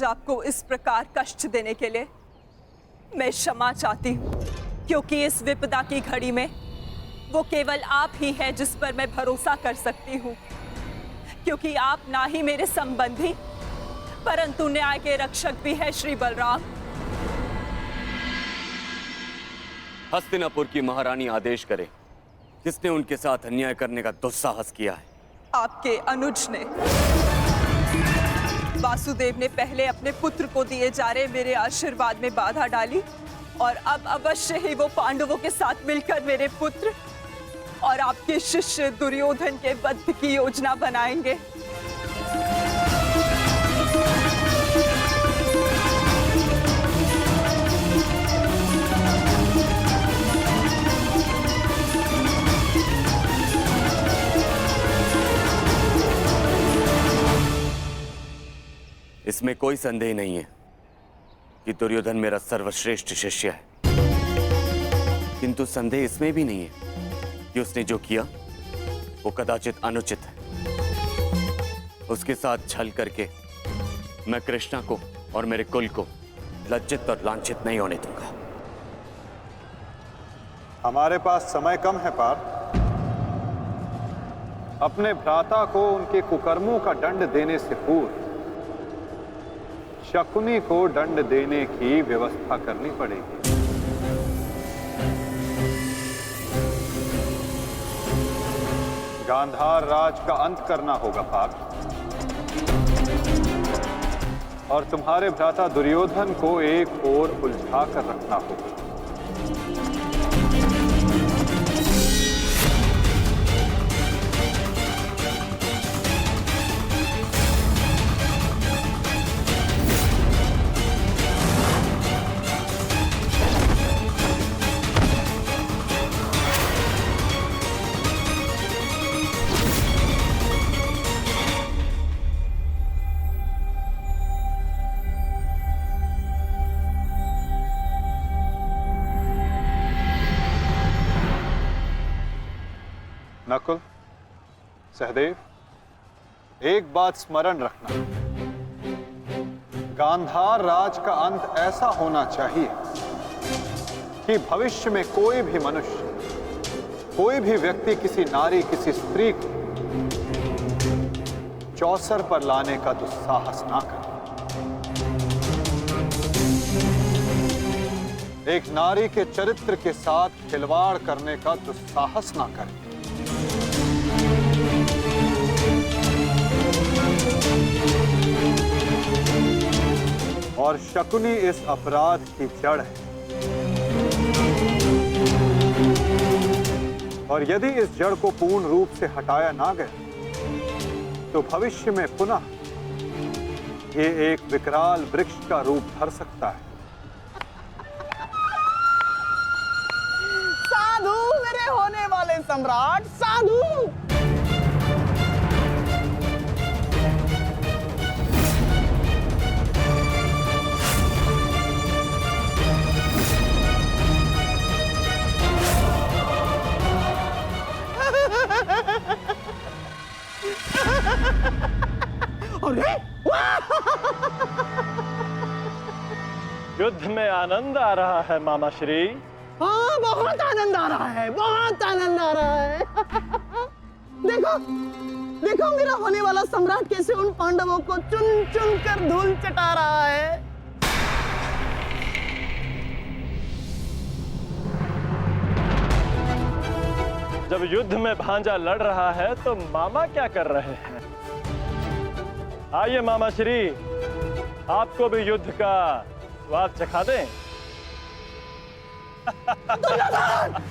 आपको इस प्रकार कष्ट देने के लिए मैं क्षमा चाहती हूँ, क्योंकि इस विपदा की घड़ी में वो केवल आप ही है जिस पर मैं भरोसा कर सकती हूँ, क्योंकि आप ना ही मेरे संबंधी परंतु न्याय के रक्षक भी है श्री बलराम। हस्तिनापुर की महारानी आदेश करे, किसने उनके साथ अन्याय करने का दुस्साहस किया है? आपके अनुज ने। वासुदेव ने पहले अपने पुत्र को दिए जा रहे मेरे आशीर्वाद में बाधा डाली और अब अवश्य ही वो पांडवों के साथ मिलकर मेरे पुत्र और आपके शिष्य दुर्योधन के वध की योजना बनाएंगे। इसमें कोई संदेह नहीं है कि दुर्योधन मेरा सर्वश्रेष्ठ शिष्य है, किंतु संदेह इसमें भी नहीं है कि उसने जो किया वो कदाचित अनुचित है। उसके साथ छल करके मैं कृष्णा को और मेरे कुल को लज्जित और लांछित नहीं होने दूंगा। हमारे पास समय कम है पार्थ। अपने भ्राता को उनके कुकर्मों का दंड देने से पूर्व शकुनी को दंड देने की व्यवस्था करनी पड़ेगी। गांधार राज का अंत करना होगा पार्थ, और तुम्हारे भ्राता दुर्योधन को एक ओर उलझा कर रखना होगा। नकुल, सहदेव, एक बात स्मरण रखना, गांधार राज का अंत ऐसा होना चाहिए कि भविष्य में कोई भी मनुष्य, कोई भी व्यक्ति किसी नारी, किसी स्त्री को चौसर पर लाने का दुस्साहस ना करे। एक नारी के चरित्र के साथ खिलवाड़ करने का दुस्साहस ना करे। और शकुनी इस अपराध की जड़ है, और यदि इस जड़ को पूर्ण रूप से हटाया ना गया तो भविष्य में पुनः ये एक विकराल वृक्ष का रूप धर सकता है। साधु मेरे होने वाले सम्राट, साधु। अरे युद्ध में आनंद आ रहा है मामा श्री। हाँ, बहुत आनंद आ रहा है, बहुत आनंद आ रहा है। देखो देखो मेरा होने वाला सम्राट कैसे उन पांडवों को चुन चुन कर धूल चटा रहा है। जब युद्ध में भांजा लड़ रहा है तो मामा क्या कर रहे हैं? आइए मामा श्री, आपको भी युद्ध का स्वाद चखा दें। दुर्योधन!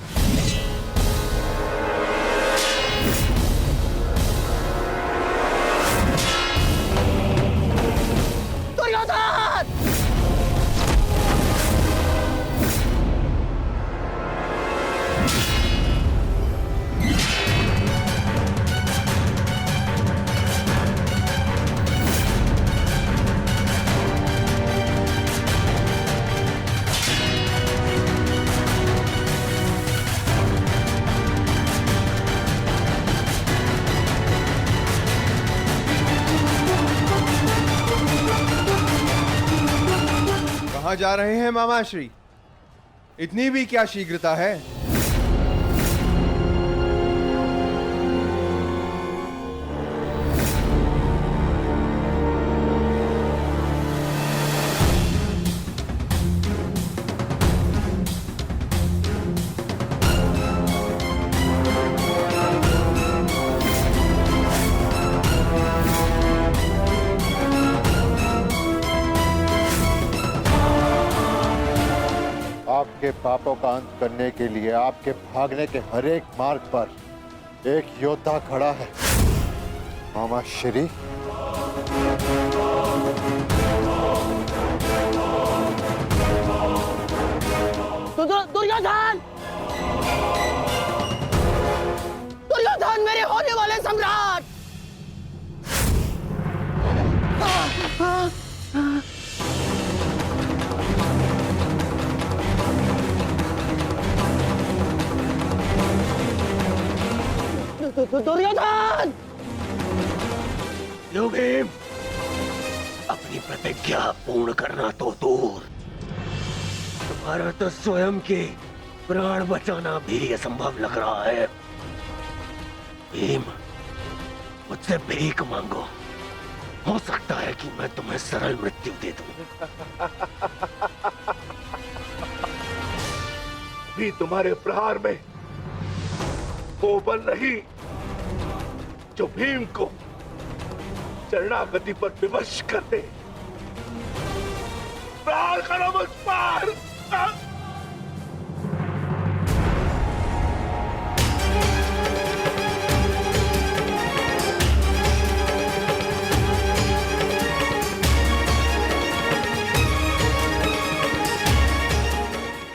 कहाँ जा रहे हैं मामाश्री? इतनी भी क्या शीघ्रता है? आपके पापों का अंत करने के लिए आपके भागने के हर एक मार्ग पर एक योद्धा खड़ा है। मामा श्री, दुर्योधन! दुर्योधन, मेरे होने वाले सम्राट! दुर्योधन! भीम, अपनी प्रतिज्ञा पूर्ण करना तो दूर, तुम्हारा तो स्वयं के प्राण बचाना भी असंभव लग रहा है। भीम, मुझसे भीख मांगो, हो सकता है कि मैं तुम्हें सरल मृत्यु दे दूं। भी तुम्हारे प्रहार में वो बल नहीं जो भीम को शरणागति पर विवश कर दे। प्रहार करो मुझ पर।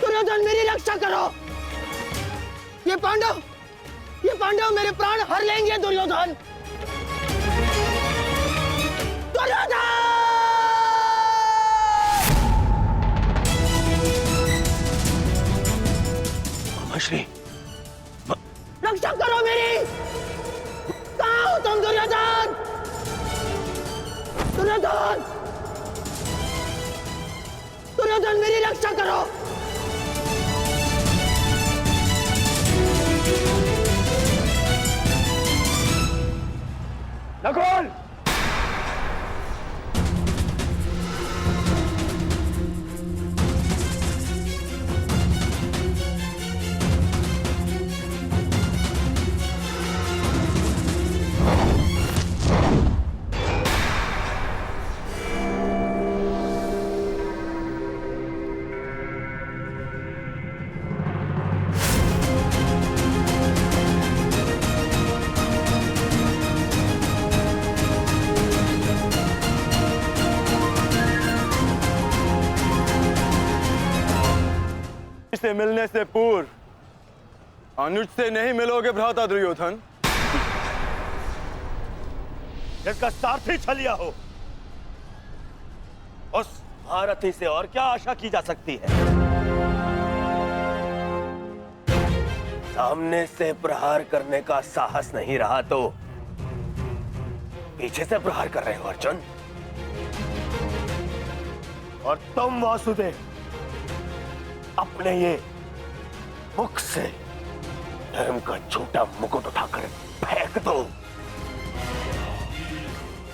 दुर्योधन, मेरी रक्षा करो। ये पांडव मेरे प्राण हर लेंगे। दुर्योधन! दुर्योधन! मामाश्री, रक्षा करो मेरी। कहाँ हो तुम दुर्योधन? दुर्योधन! दुर्योधन, मेरी रक्षा करो। नकुल! से मिलने से पूर्व अनुज से नहीं मिलोगे भ्राता दुर्योधन। जिसका सारथी छलिया हो, उस महारथी से और क्या आशा की जा सकती है? सामने से प्रहार करने का साहस नहीं रहा तो पीछे से प्रहार कर रहे हो अर्जुन। और तुम वासुदेव, अपने ये मुख से धर्म का छोटा मुकुट उठाकर फेंक दो।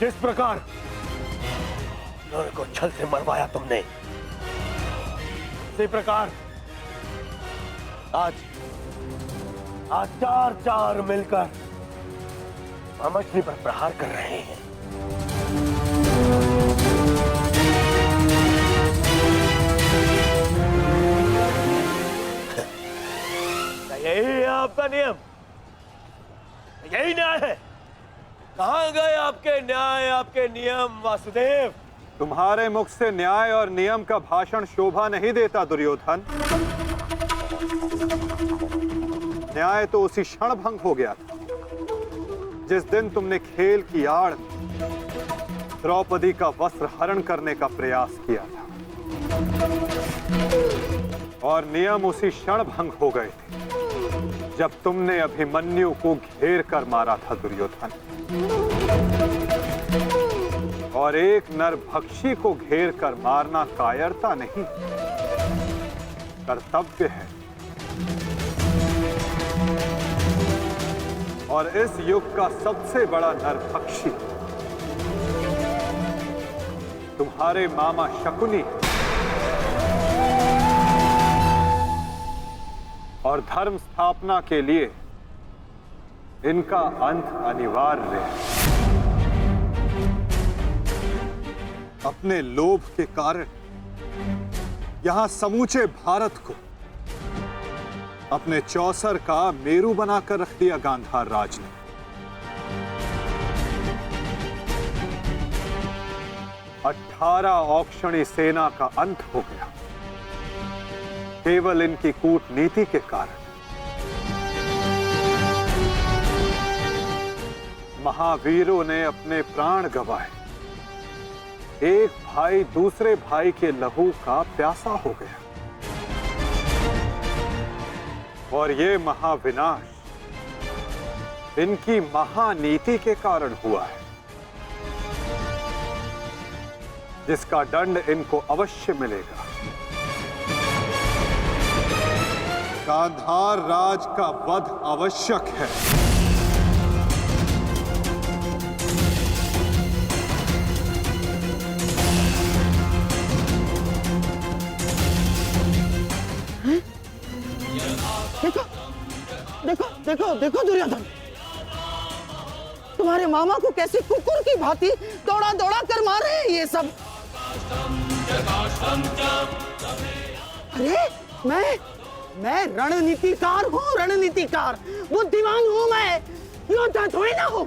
जिस प्रकार नर को छल से मरवाया तुमने, उसी प्रकार आज चार मिलकर मामाश्री पर प्रहार कर रहे हैं। यही है आपका नियम, यही न्याय है। कहां गए आपके न्याय, आपके नियम वासुदेव? तुम्हारे मुख से न्याय और नियम का भाषण शोभा नहीं देता दुर्योधन। न्याय तो उसी क्षण भंग हो गया था जिस दिन तुमने खेल की आड़ द्रौपदी का वस्त्र हरण करने का प्रयास किया था, और नियम उसी क्षण भंग हो गए थे जब तुमने अभिमन्यु को घेर कर मारा था दुर्योधन। और एक नरभक्षी को घेर कर मारना कायरता नहीं, कर्तव्य है। और इस युग का सबसे बड़ा नरभक्षी तुम्हारे मामा शकुनी और धर्म स्थापना के लिए इनका अंत अनिवार्य है। अपने लोभ के कारण यहां समूचे भारत को अपने चौसर का मेरू बनाकर रख दिया गांधार राज ने। अठारह औक्षणी सेना का अंत हो गया केवल इनकी कूटनीति के कारण। महावीरों ने अपने प्राण गंवाए, एक भाई दूसरे भाई के लहू का प्यासा हो गया, और ये महाविनाश इनकी महानीति के कारण हुआ है, जिसका दंड इनको अवश्य मिलेगा। गांधार राज का वध आवश्यक है। देखो देखो देखो देखो दुर्योधन, तुम्हारे मामा को कैसे कुकुर की भांति दौड़ा दौड़ा कर मार रहे हैं ये सब। अरे मैं रणनीतिकार हूँ, रणनीतिकार, बुद्धिमान हूँ मैं, योद्धा थोड़ी ना हूँ।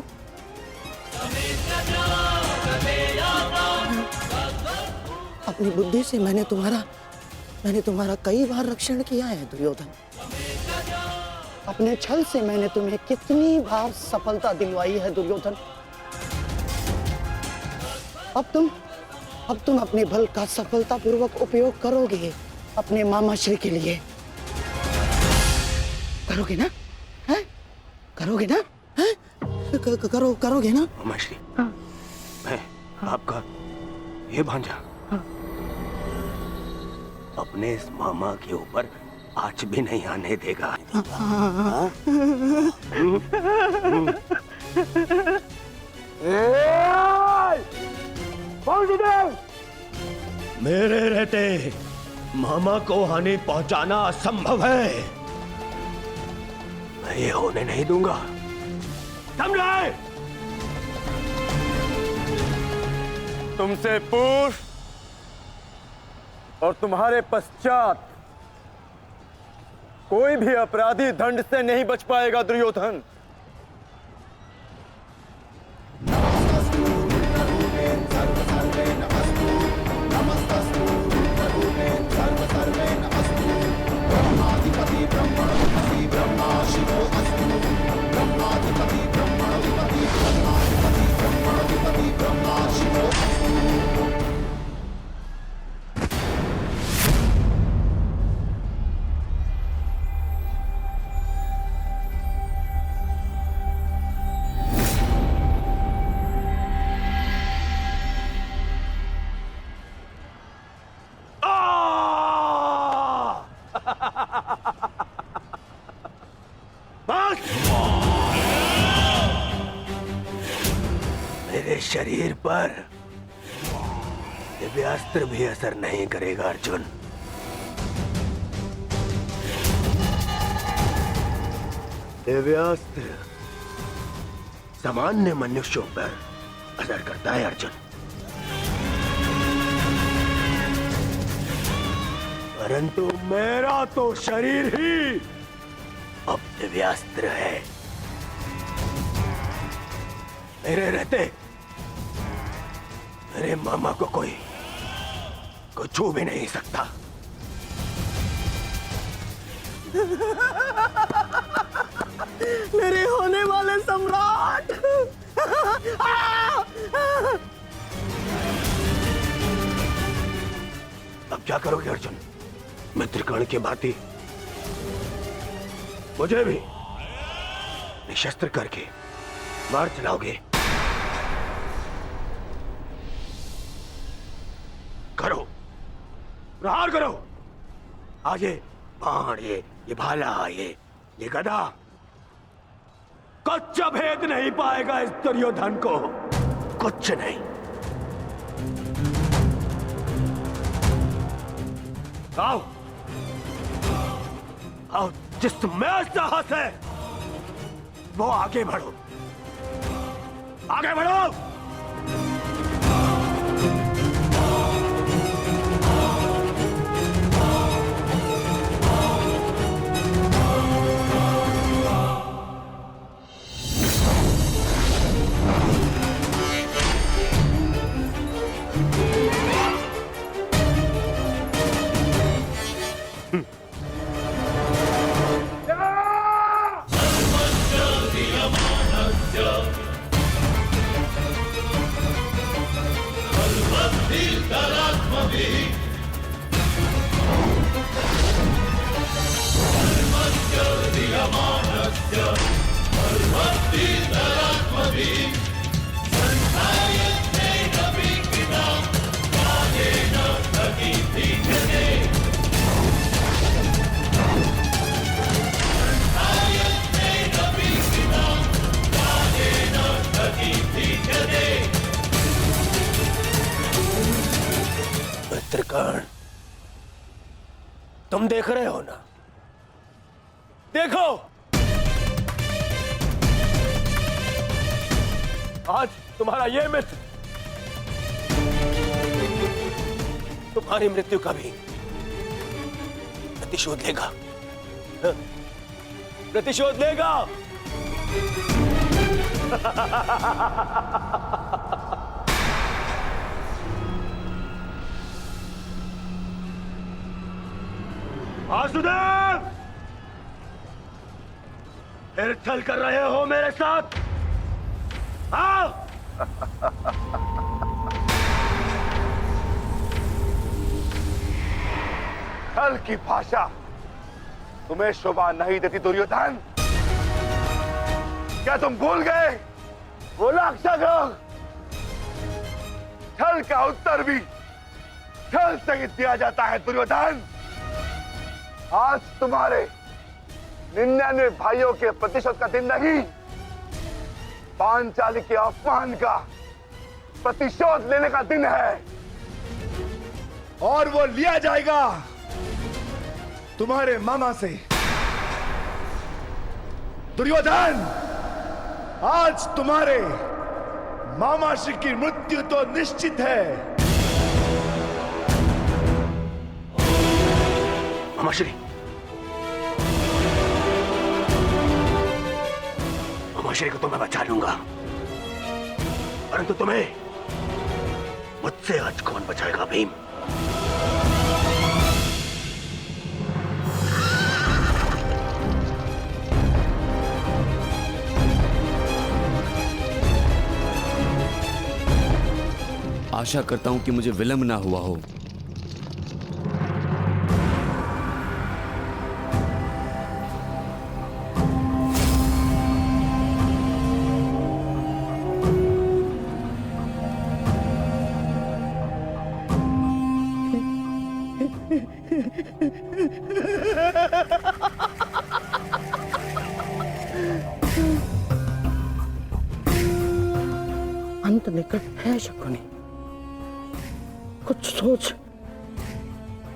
अपनी बुद्धि से मैंने तुम्हारा कई बार रक्षण किया है दुर्योधन। अपने छल से मैंने तुम्हें कितनी बार सफलता दिलवाई है दुर्योधन। अब तुम अपने बल का सफलतापूर्वक उपयोग करोगे अपने मामा श्री के लिए। करोगे ना? हैं? करोगे ना? हैं? करोगे ना? मामा श्री, मैं आपका ये भांजा अपने इस मामा के ऊपर आंच भी नहीं आने देगा। मेरे रहते मामा को हानि पहुंचाना असंभव है। मैं ये होने नहीं दूंगा, समझे? तुमसे पूर्व और तुम्हारे पश्चात कोई भी अपराधी दंड से नहीं बच पाएगा दुर्योधन। मेरे शरीर पर दिव्यास्त्र भी असर नहीं करेगा अर्जुन। दिव्यास्त्र सामान्य मनुष्यों पर असर करता है अर्जुन, परंतु मेरा तो शरीर ही अब दिव्यास्त्र है। मेरे रहते मेरे मामा को कोई छू भी नहीं सकता। मेरे होने वाले सम्राट। अब क्या करोगे अर्जुन? मित्रकर्ण के भांति मुझे भी निशस्त्र करके मार चलाओगे? प्रहार करो। आज ये बाण, ये भाला, ये गदा कुछ भेद नहीं पाएगा इस दुर्योधन को, कुछ नहीं। आओ आओ, जिसमें साहस है वो आगे बढ़ो, आगे बढ़ो। मित्रगण, तुम देख रहे हो ना? देखो, आज तुम्हारा ये मित्र तुम्हारी मृत्यु का भी प्रतिशोध लेगा, प्रतिशोध लेगा। वासुदेव, फिर छल कर रहे हो मेरे साथ? आओ। छल की भाषा तुम्हें शोभा नहीं देती दुर्योधन। क्या तुम भूल गए वो लाक्षागृह? छल का उत्तर भी छल से ही दिया जाता है दुर्योधन। आज तुम्हारे 99 भाइयों के प्रतिशोध का दिन नहीं, पांचाली के अपमान का प्रतिशोध लेने का दिन है, और वो लिया जाएगा तुम्हारे मामा से। दुर्योधन, आज तुम्हारे मामा श्री की मृत्यु तो निश्चित है। मामाश्री, मामाश्री को तो मैं बचा लूंगा, परंतु तुम्हें मुझसे आज कौन बचाएगा भीम? आशा करता हूं कि मुझे विलंब ना हुआ हो। अंत निकट है शकुनी, कुछ सोच,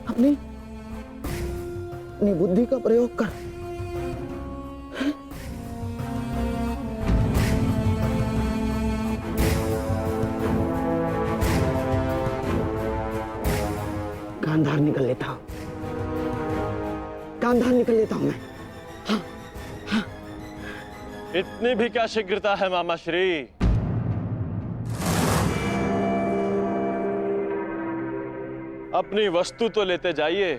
अपनी बुद्धि का प्रयोग कर। गांधार निकल लेता हूं, गांधार निकल लेता हूं मैं। इतनी भी क्या शीघ्रता है मामा श्री? अपनी वस्तु तो लेते जाइए,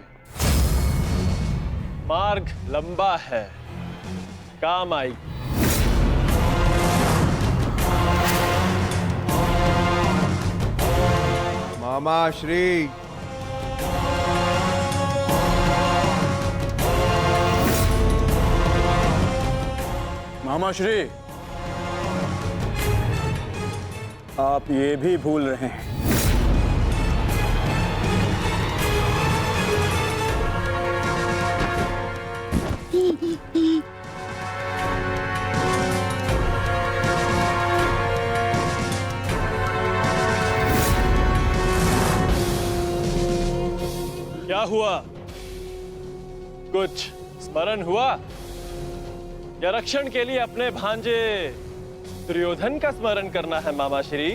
मार्ग लंबा है, काम आई। मामा श्री, मामा श्री, आप ये भी भूल रहे हैं हुआ? कुछ स्मरण हुआ या रक्षण के लिए अपने भांजे दुर्योधन का स्मरण करना है मामा श्री?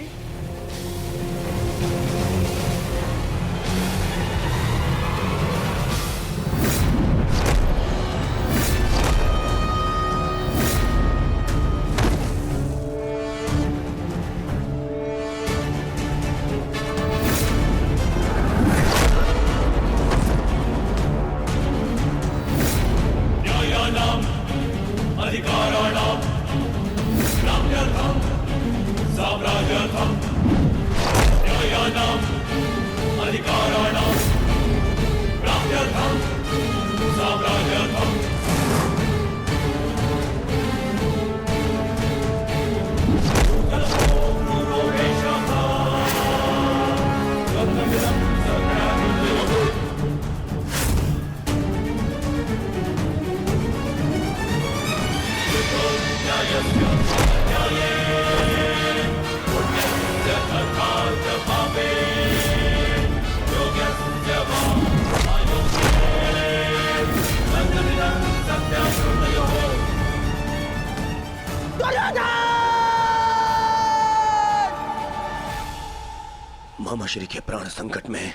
मामा श्री के प्राण संकट में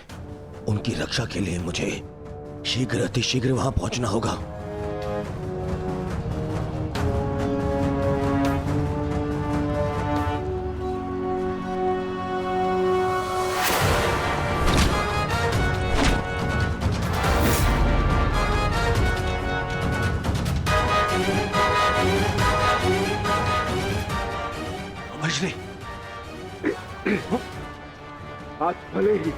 उनकी रक्षा के लिए मुझे शीघ्र अतिशीघ्र वहां पहुंचना होगा। मामा श्री, आज भले ही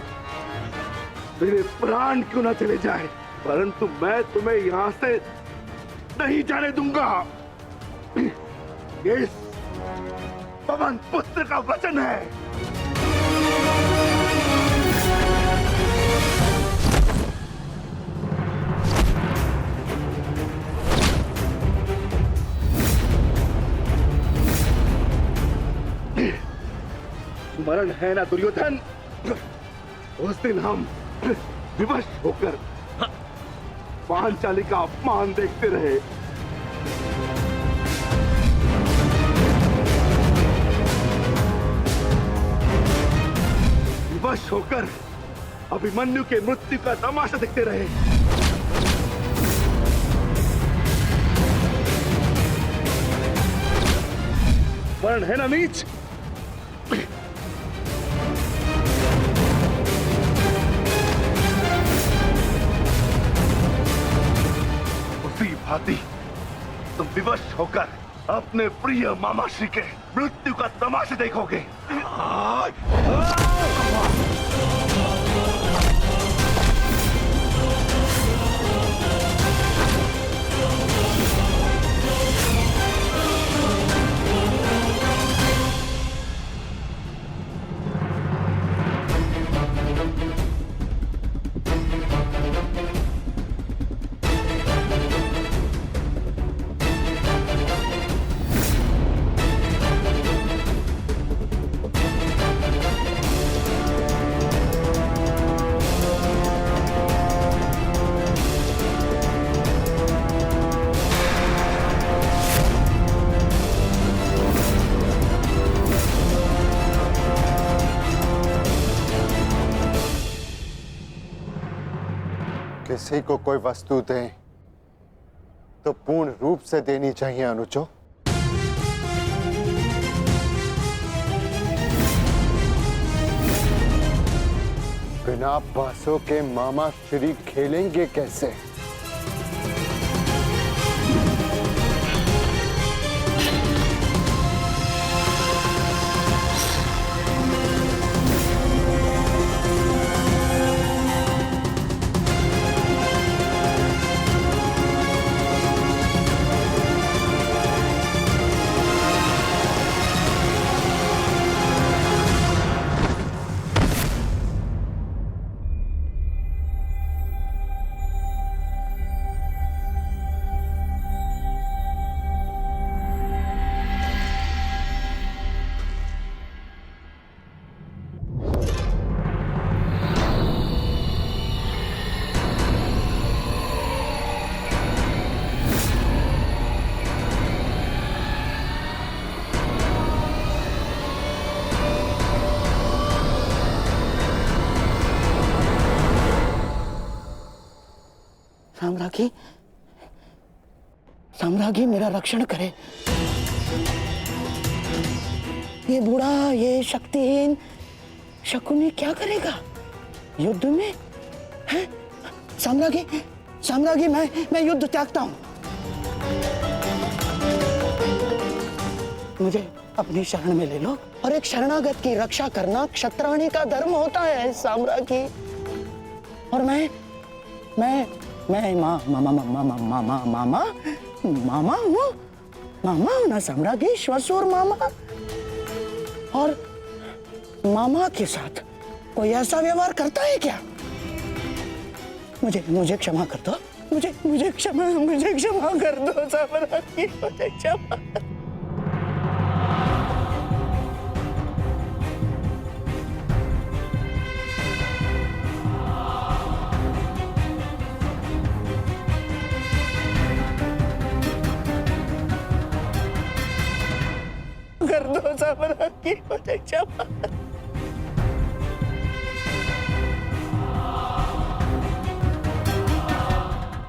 मेरे प्राण क्यों ना चले जाए, परंतु मैं तुम्हें यहां से नहीं जाने दूंगा। ये पवन पुत्र का वचन है। स्मरण है ना दुर्योधन, उस दिन हम विवश होकर पांचाली का अपमान देखते रहे। विवश होकर अभिमन्यु के मृत्यु का तमाशा देखते रहे। वर्ण है ना नीच? भांति तुम विवश होकर अपने प्रिय मामाश्री के मृत्यु का तमाशा देखोगे। किसी को कोई वस्तु दें तो पूर्ण रूप से देनी चाहिए अनुजो। बिना बांसों के मामा श्री खेलेंगे कैसे? साम्राज्ञी, साम्राज्ञी मेरा रक्षण करे। ये बूढ़ा, ये शक्तिहीन शकुनी क्या करेगा युद्ध में? है साम्राज्ञी, साम्राज्ञी मैं युद्ध त्यागता हूं। मुझे अपनी शरण में ले लो, और एक शरणागत की रक्षा करना क्षत्राणी का धर्म होता है साम्राज्ञी। और मैं मामा हूं ना साम्राज्ञी, श्वशुर मामा। और मामा के साथ कोई ऐसा व्यवहार करता है क्या? मुझे क्षमा कर दो, मुझे क्षमा कर दो साम्राज्ञी, मुझे क्षमा कर दो साम्राज्ञी, मुझे क्षमा।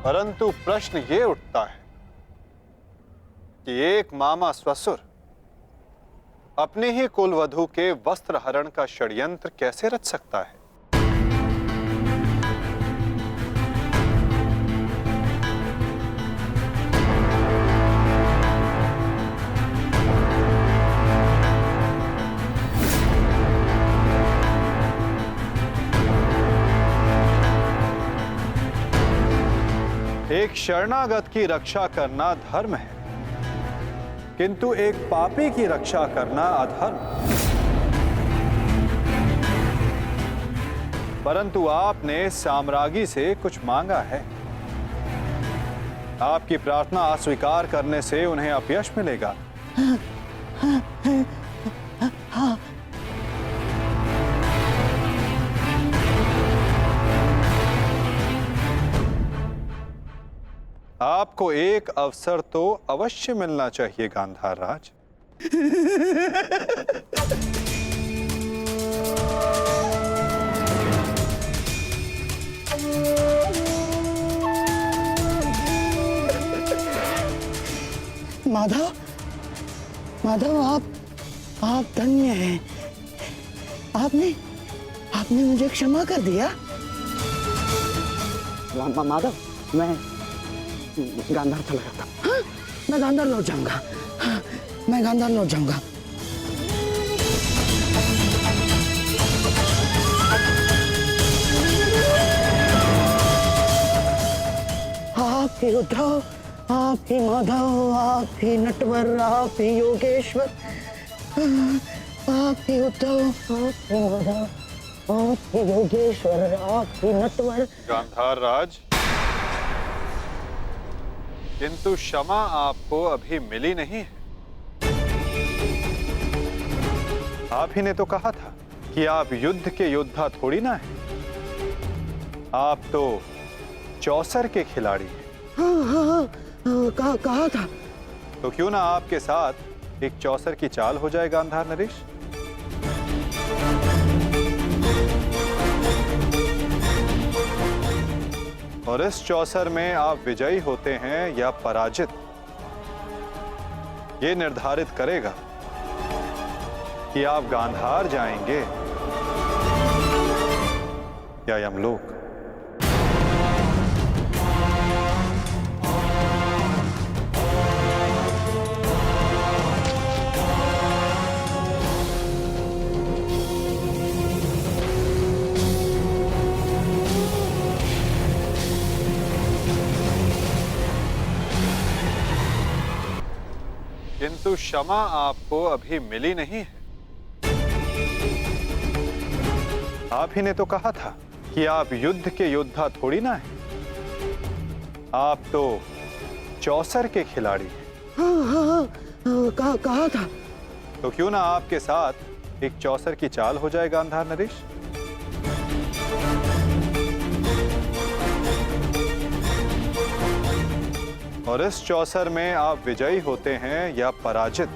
परंतु प्रश्न ये उठता है कि एक मामा ससुर अपने ही कुलवधू के वस्त्र हरण का षड्यंत्र कैसे रच सकता है? एक शरणागत की रक्षा करना धर्म है, किंतु एक पापी की रक्षा करना अधर्म। परंतु आपने साम्राज्ञी से कुछ मांगा है। आपकी प्रार्थना अस्वीकार करने से उन्हें अपयश मिलेगा। आपको एक अवसर तो अवश्य मिलना चाहिए गांधार राज। माधव, माधव आप धन्य हैं। आपने मुझे क्षमा कर दिया। माधव, मैं गांधार चला जाता। हाँ, मैं गांधार लौट जाऊंगा। हाँ, मैं गांधार लौट जाऊंगा। आप ही उद्धव, आप ही माधव, आप ही नटवर, आप ही योगेश्वर, आप ही उद्धव, आप ही माधव, आप ही योगेश्वर, आप ही नटवर। गांधार राज, किंतु क्षमा आपको अभी मिली नहीं है। आप ही ने तो कहा था कि आप युद्ध के योद्धा थोड़ी ना हैं। आप तो चौसर के खिलाड़ी हैं। हाँ, कहा था। तो क्यों ना आपके साथ एक चौसर की चाल हो जाए गांधार नरेश? और इस चौसर में आप विजयी होते हैं या पराजित, ये निर्धारित करेगा कि आप गांधार जाएंगे या यमलोक। किंतु क्षमा आपको अभी मिली नहीं है। आप ही ने तो कहा था कि आप युद्ध के योद्धा थोड़ी ना हैं। आप तो चौसर के खिलाड़ी हैं। हाँ, कहा था। तो क्यों ना आपके साथ एक चौसर की चाल हो जाए गांधार नरेश? और इस चौसर में आप विजयी होते हैं या पराजित,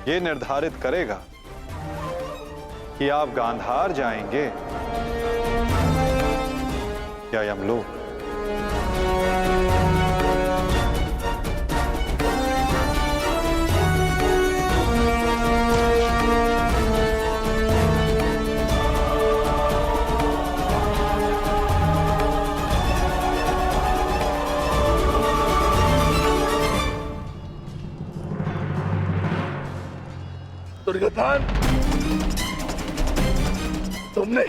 ये निर्धारित करेगा कि आप गांधार जाएंगे या यमलोक। दुर्योधन, तुमने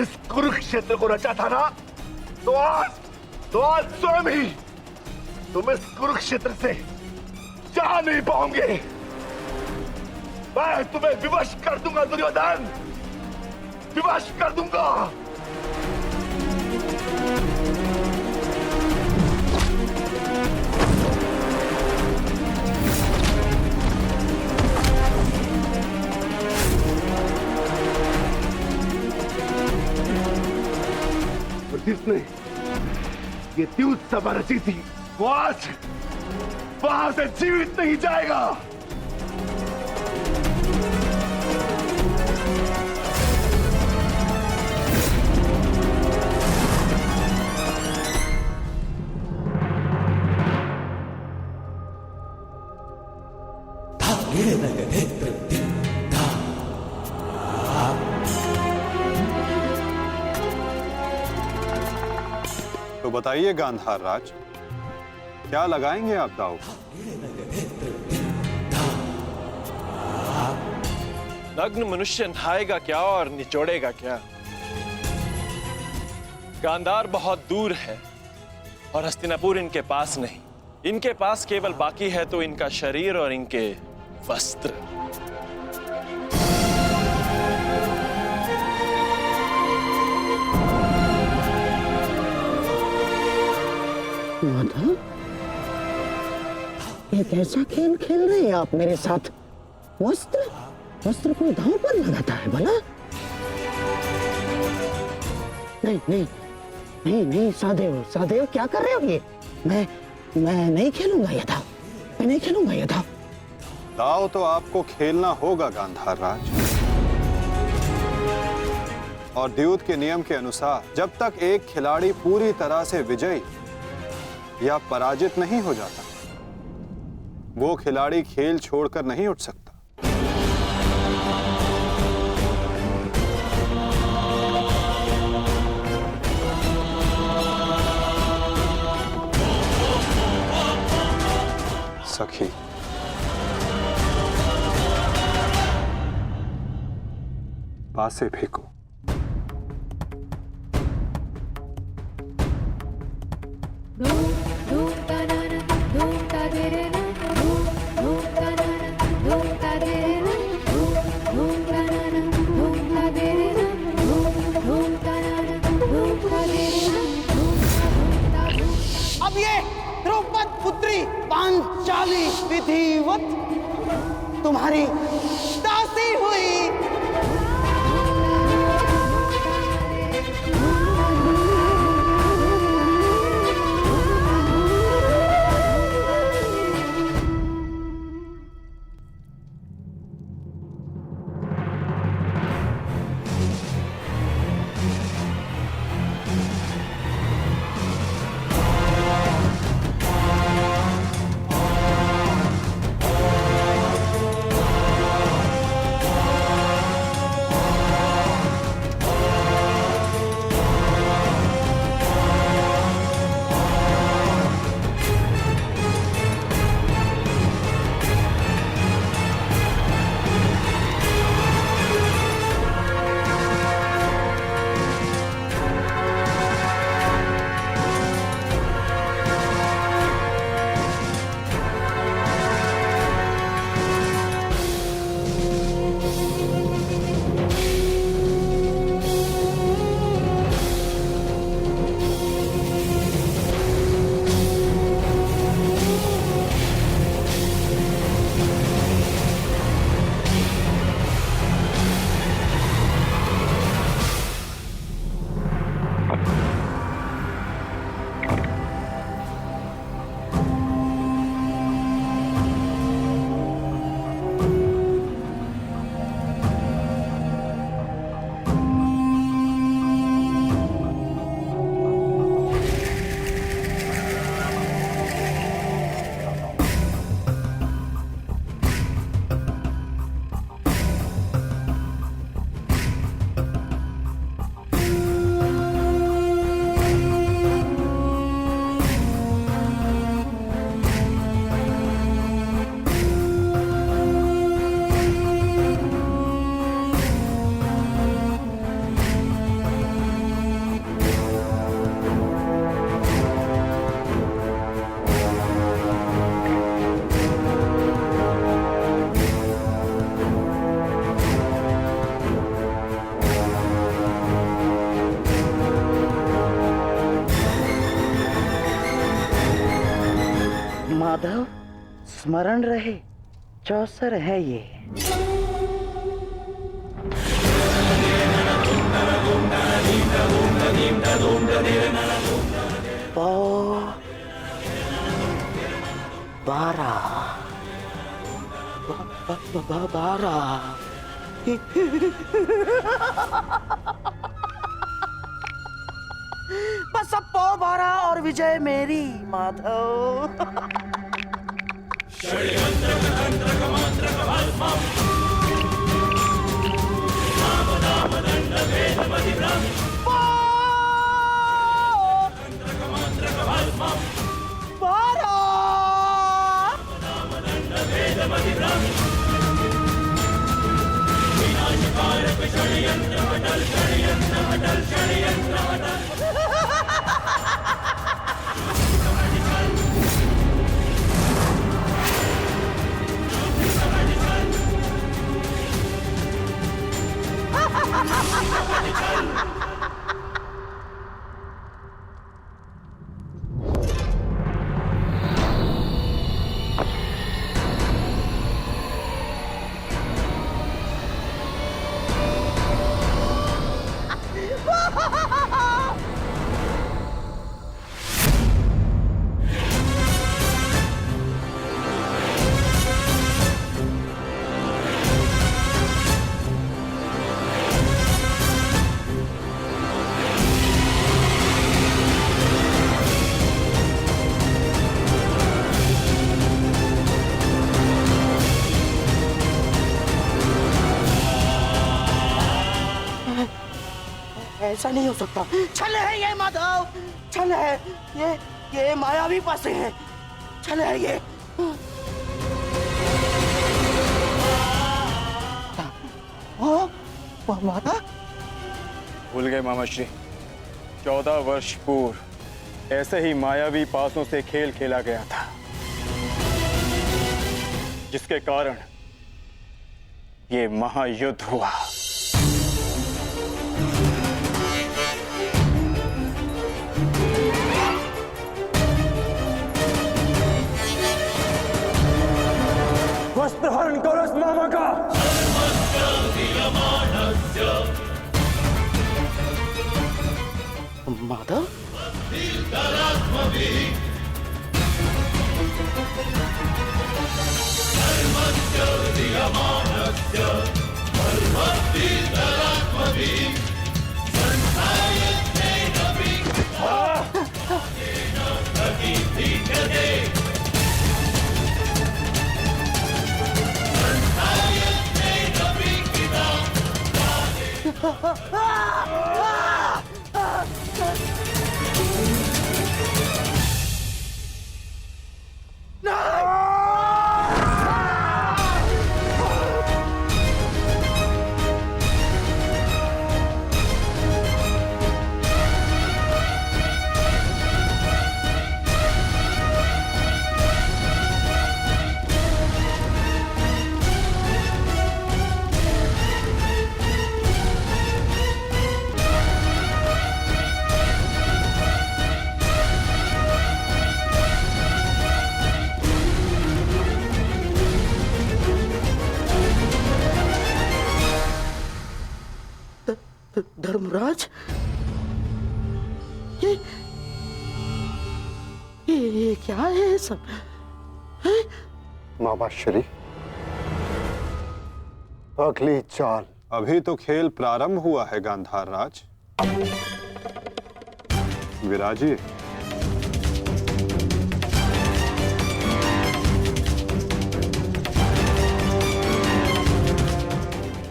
इस कुरुक्षेत्र को रचा था ना, तो आज स्वयं ही तुम इस कुरुक्षेत्र से जा नहीं पाओगे। मैं तुम्हें विवश कर दूंगा दुर्योधन, विवश कर दूंगा। जिसने ये द्यूत सभा रची थी, वो आज वहां से जीवित नहीं जाएगा। तो बताइए गांधार राज, क्या लगाएंगे आप दाव? नग्न मनुष्य नहाएगा क्या और निचोड़ेगा क्या? गांधार बहुत दूर है और हस्तिनापुर इनके पास नहीं। इनके पास केवल बाकी है तो इनका शरीर और इनके वस्त्र। माधव, ये कैसा खेल खेल रहे हैं आप मेरे साथ? वस्त्र कोई दांव पर लगाता है भला? नहीं सादेव क्या कर रहे हो ये? मैं नहीं खेलूंगा ये दांव, मैं नहीं खेलूंगा ये दांव। दाव तो आपको खेलना होगा गांधार राज, और द्यूत के नियम के अनुसार जब तक एक खिलाड़ी पूरी तरह से विजयी या पराजित नहीं हो जाता, वो खिलाड़ी खेल छोड़कर नहीं उठ सकता। सखी, पासे फेंको। अब ये द्रौपद पुत्री पांचाली विधिवत तुम्हारी दासी हुई। माधव, स्मरण रहे, चौसर है ये। पौ 12 बस अब पौ 12 और विजय मेरी माधव। ऐसा नहीं हो सकता। छल है ये माधव, छल है ये मायावी पासे है, छल है ये। माता भूल गए मामा श्री, 14 वर्ष पूर्व ऐसे ही मायावी पासों से खेल खेला गया था, जिसके कारण ये महायुद्ध हुआ। वस्त्र हरण करो इस मामा का। माधव, धर्मराज, ये क्या है सब? मामा श्री, अगली चाल। अभी तो खेल प्रारंभ हुआ है गांधार राज। विराजिए।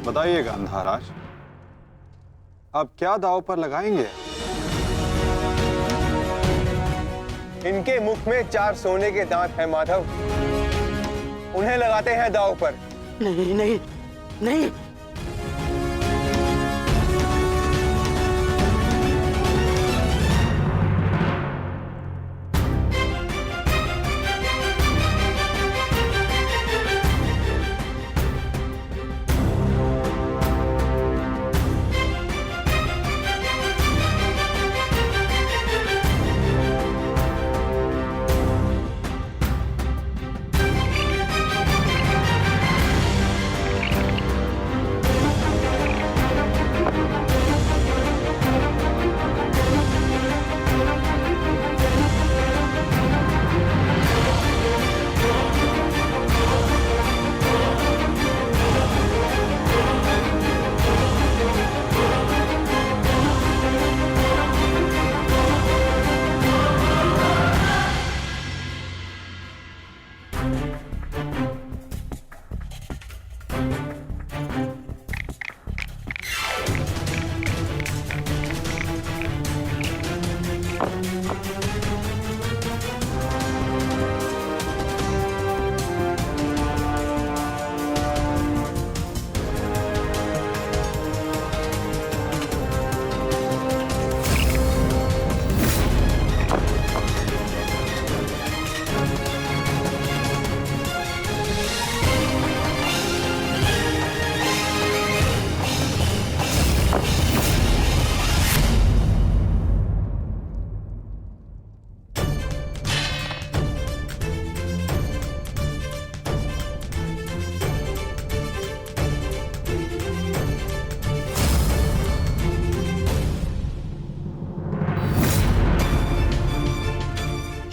बताइए गांधार राज, अब क्या दांव पर लगाएंगे? इनके मुख में 4 सोने के दांत हैं माधव, उन्हें लगाते हैं दांव पर। नहीं नहीं नहीं,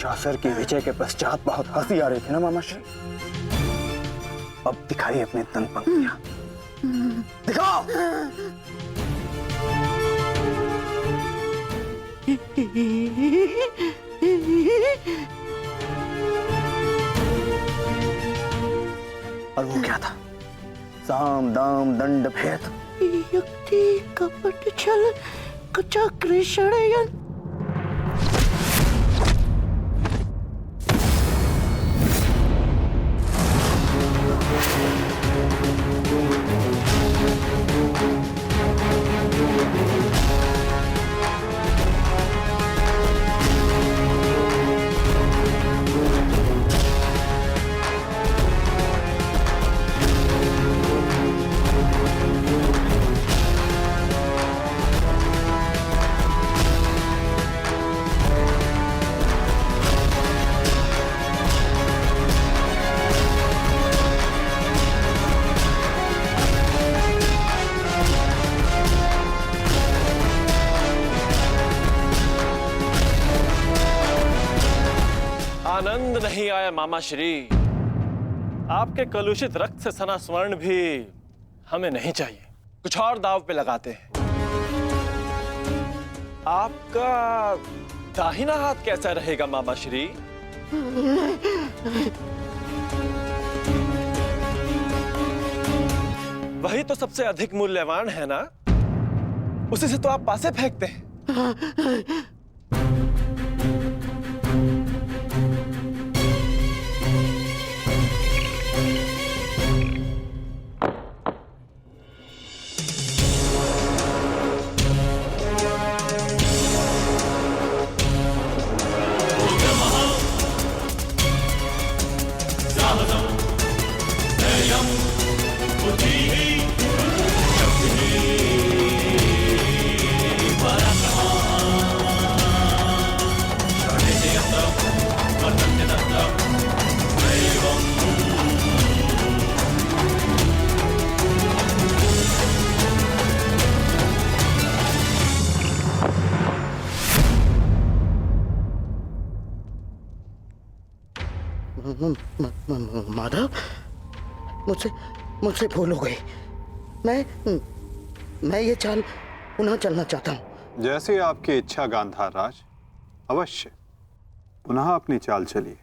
चौसर की विजय के पश्चात बहुत हंसी आ रही थी ना मामा श्री? अब दिखाई अपने तन पंक्तियां, दिखाओ। और वो क्या था? साम दाम दंड भेद, युक्ति कपट छल कुचक्र षड्यंत्र। आनंद नहीं आया मामा श्री। आपके कलुषित रक्त से सना स्वर्ण भी हमें नहीं चाहिए। कुछ और दाव पे लगाते हैं। आपका दाहिना हाथ कैसा रहेगा मामा श्री? वही तो सबसे अधिक मूल्यवान है ना? उसी से तो आप पासे फेंकते हैं। माधव, मुझसे भूल हो गई। मैं ये चाल पुनः चलना चाहता हूँ। जैसी आपकी इच्छा गांधार राज, अवश्य पुनः अपनी चाल चलिए।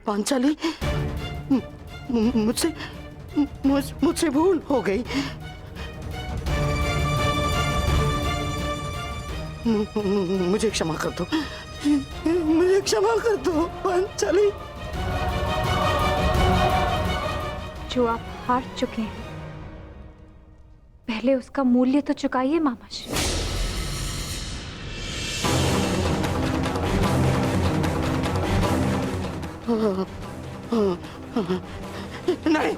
पांचाली, मुझसे भूल हो गई। मुझे क्षमा कर दो, मुझे क्षमा कर दो पांचाली। जो आप हार चुके हैं, पहले उसका मूल्य तो चुकाइए मामा श्री। नहीं,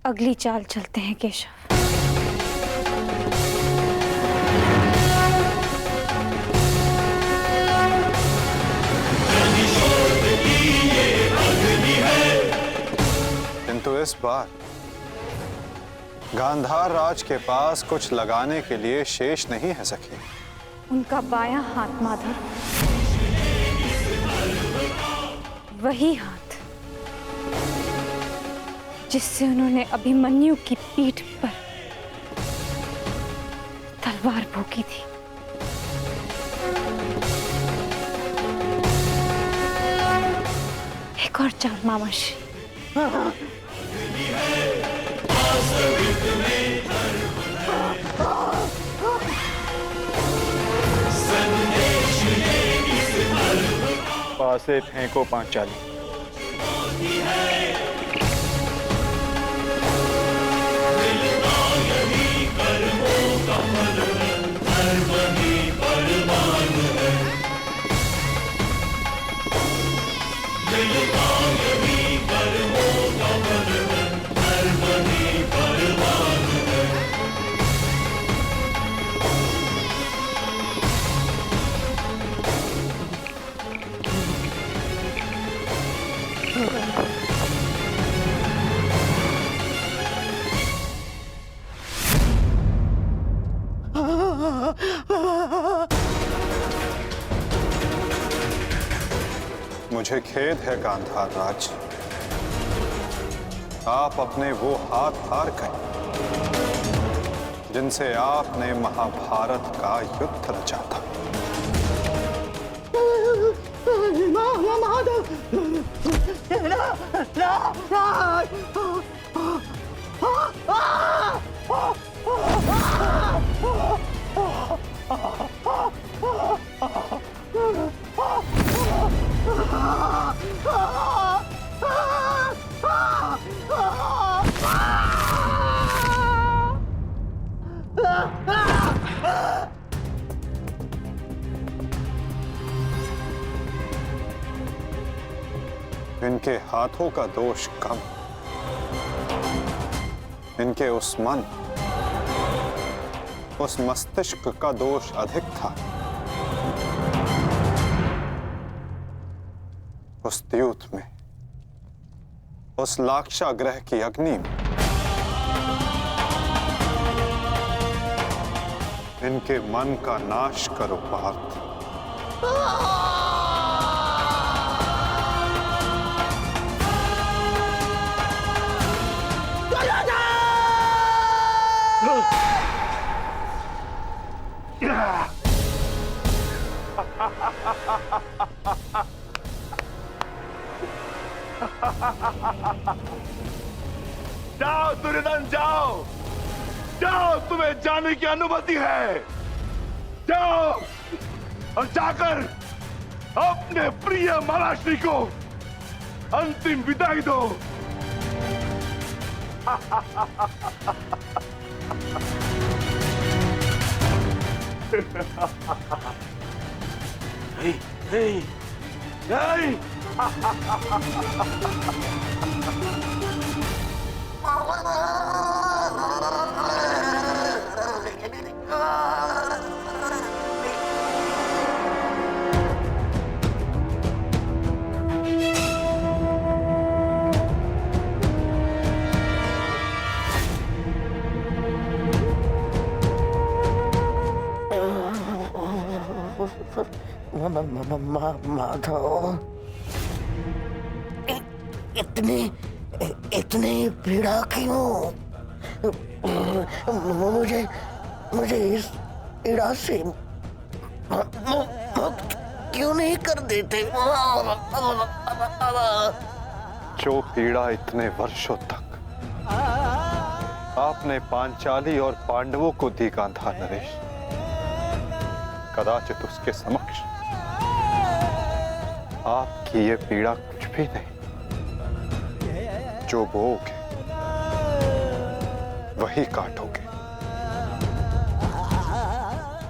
अगली चाल चलते हैं केशव। किंतु इस बार गांधार राज के पास कुछ लगाने के लिए शेष नहीं है सखी। उनका बायां हाथ माधव, वही हाथ जिससे उन्होंने अभिमन्यु की पीठ पर तलवार भोंकी थी। एक और चाल मामाश्री। पासे फेंको पांचाली। मुझे खेद है गांधार राज, आप अपने वो हाथ हार गए जिनसे आपने महाभारत का युद्ध रचा था। इनके हाथों का दोष कम, इनके उस मन, उस मस्तिष्क का दोष अधिक था। उस द्यूत में, उस लाक्षागृह की अग्नि में इनके मन का नाश करो पार्थ। जाओ दुर्योधन, जाओ जाओ, तुम्हें जाने की अनुमति है। जाओ और जाकर अपने प्रिय महाराष्ट्री को अंतिम विदाई दो। नहीं नहीं नहीं। माधव, इतनी पीड़ा क्यों? मुझे इस पीड़ा से मुक्त क्यों नहीं कर देते? जो पीड़ा इतने वर्षों तक आपने पांचाली और पांडवों को दी गांधार नरेश, कदाचित उसके समक्ष आपकी ये पीड़ा कुछ भी नहीं। जो बोओगे वही काटोगे,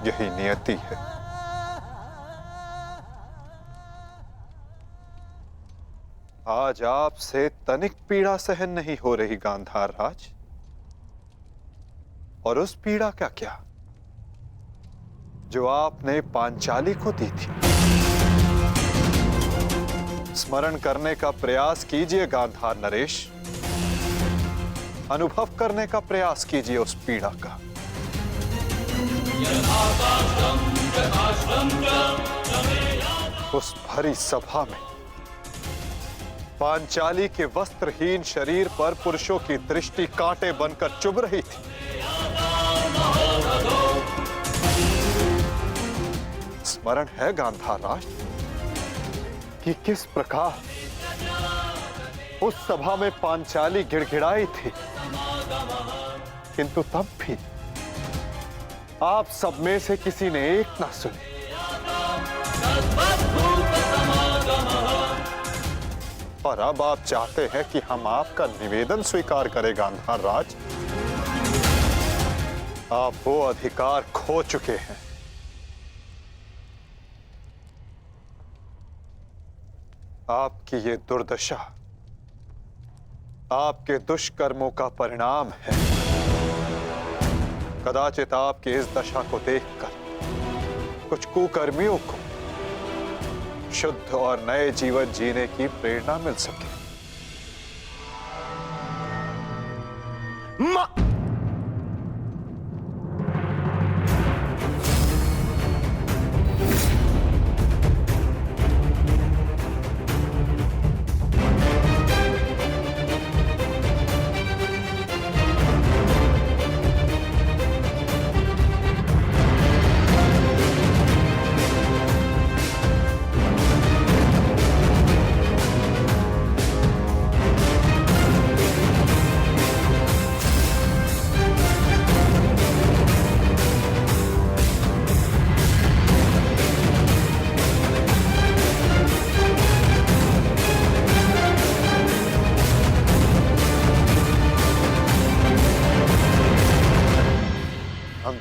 यही नियति है। आज आपसे तनिक पीड़ा सहन नहीं हो रही गांधार राज, और उस पीड़ा का क्या जो आपने पांचाली को दी थी। स्मरण करने का प्रयास कीजिए गांधार नरेश, अनुभव करने का प्रयास कीजिए उस पीड़ा का। उस भरी सभा में पांचाली के वस्त्रहीन शरीर पर पुरुषों की दृष्टि कांटे बनकर चुभ रही थी। स्मरण है गांधार राज कि किस प्रकार उस सभा में पांचाली गिड़गिड़ाई थी, किंतु तब भी आप सब में से किसी ने एक ना सुनी। और अब आप चाहते हैं कि हम आपका निवेदन स्वीकार करें गांधार राज। आप वो अधिकार खो चुके हैं। आपकी ये दुर्दशा आपके दुष्कर्मों का परिणाम है। कदाचित आपकी इस दशा को देखकर कुछ कुकर्मियों को शुद्ध और नए जीवन जीने की प्रेरणा मिल सके।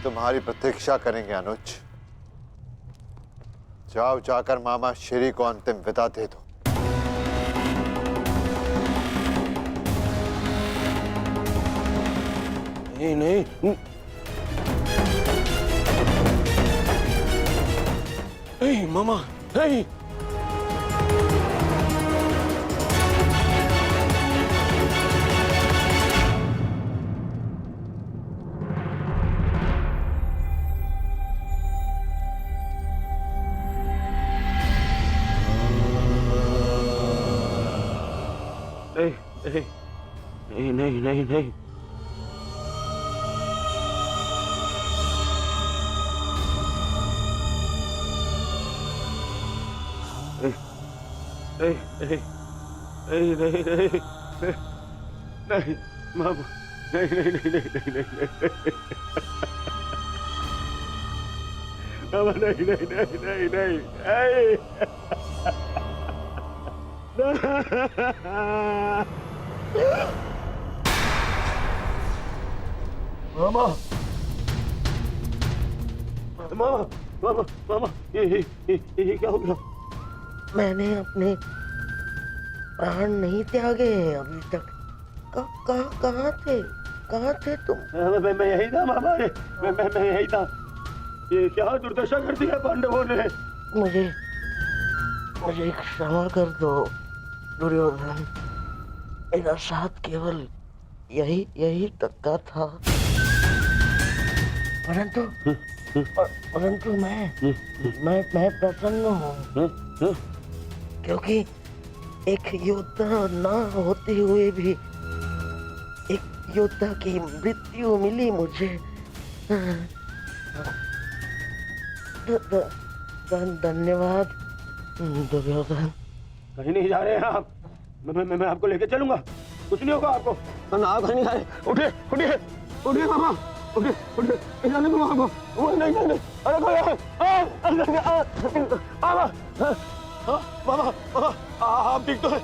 तुम्हारी प्रतीक्षा करेंगे अनुज। जाओ, जाकर मामा श्री को अंतिम विदा दे दो। नहीं नहीं नहीं मामा, नहीं। नहीं नहीं नहीं नहीं नहीं नहीं नहीं नहीं मामा, नहीं नहीं नहीं नहीं नहीं मामा, नहीं नहीं नहीं नहीं नहीं मामा, मामा, मामा, मामा, ये क्या हो गया? मैंने अपने प्राण नहीं त्यागे हैं अभी तक। कहाँ थे तुम? मैं यही था मामा, मैं यही था। ये क्या दुर्दशा कर दिया पांडवों ने। मुझे क्षमा कर दो दुर्योधन। मेरा साथ केवल यही तक का था, परंतु मैं प्रसन्न हूँ, क्योंकि एक योद्धा ना होते हुए भी एक योद्धा की मृत्यु मिली मुझे। धन्यवाद दुर्योधन। कहीं नहीं जा रहे हैं आप। मैं आपको लेके चलूंगा, कुछ नहीं होगा आपको। आप कहीं नहीं जा रहे। उठिए उठिए उठिए मामा, उठिए उठिए, जाने दो आपको। नहीं नहीं नहीं, अरे मामा, मामा आप ठीक तो है?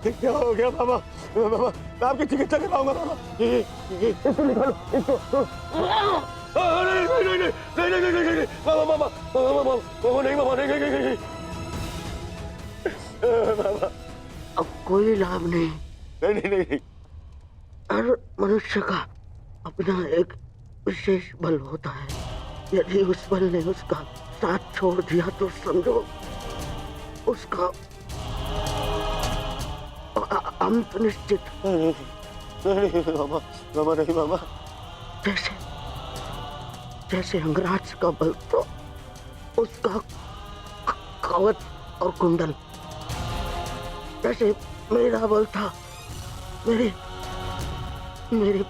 क्या हो गया मामा? मामा मैं आपकी चिकित्सा करवाऊंगा मामा। इसको निकालो, इसको। नहीं नहीं नहीं नहीं नहीं नहीं नहीं, मामा मामा मामा नहीं, मामा नहीं नहीं नहीं मामा। अब कोई लाभ नहीं। नहीं नहीं नहीं। हर मनुष्य का अपना एक विशेष बल होता है। यदि उस बल ने उसका साथ छोड़ दिया तो समझो उसका अंत निश्चित। नहीं मामा, मामा नहीं मामा। जैसे अंगराज का बल तो उसका कवच और कुंडल, जैसे मेरा बल था मेरे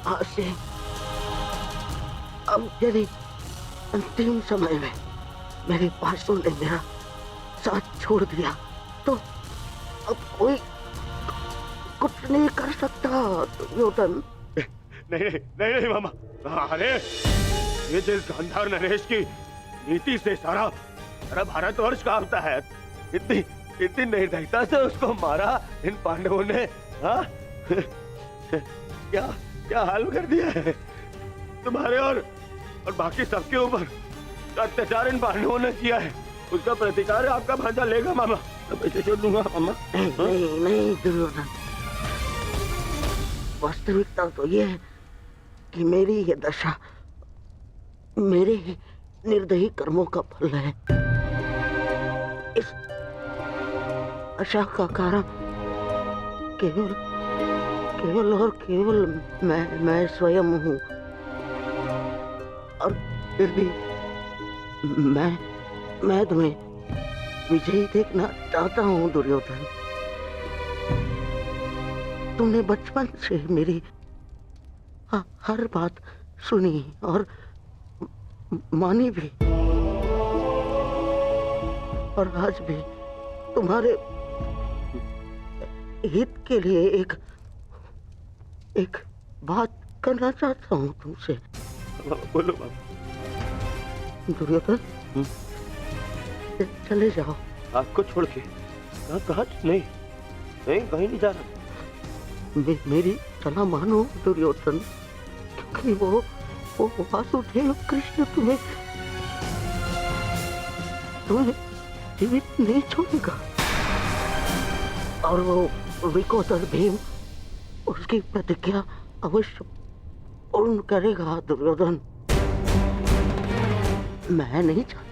पास से। अब यदि अंतिम समय में मेरे पासों ने मेरा साथ छोड़ दिया तो अब कुछ नहीं कर सकता दुर्योधन। नहीं नहीं नहीं नहीं मामा। अरे ये जिस गांधार नरेश की नीति से सारा भारतवर्ष कांपता है, इतनी इतनी निर्दयता से उसको मारा इन पांडवों ने। हाँ क्या क्या हाल कर दिया है तुम्हारे और बाकी सबके ऊपर। अत्याचार इन पांडवों ने किया है, उसका प्रतिकार आपका भांजा लेगा मामा। पैसे छोड़ दूंगा मामा। नहीं नहीं दुर्योधन, वास्तविकता तो ये है कि मेरी ये दशा मेरे ही निर्दयी कर्मों का फल है। इस आशा का कारण केवल केवल और केवल मैं स्वयं हूँ। और फिर भी मैं तुम्हें विजयी देखना चाहता हूँ दुर्योधन। तुमने बचपन से मेरी हर बात सुनी और मानी भी, और आज भी तुम्हारे हित के लिए एक बात करना चाहता हूँ तुमसे। बोलो बाबा। दुर्योधन चले जाओ। आपको छोड़ के कहाँ? नहीं नहीं, कहीं नहीं जा रहा। मेरी सलाह मानो दुर्योधन, क्योंकि वो वासुदेव कृष्ण तुम्हें जीवित नहीं छोड़ेगा, और वो विकोदर भीम उसकी प्रतिज्ञा अवश्य पूर्ण करेगा दुर्योधन। मैं नहीं चाहता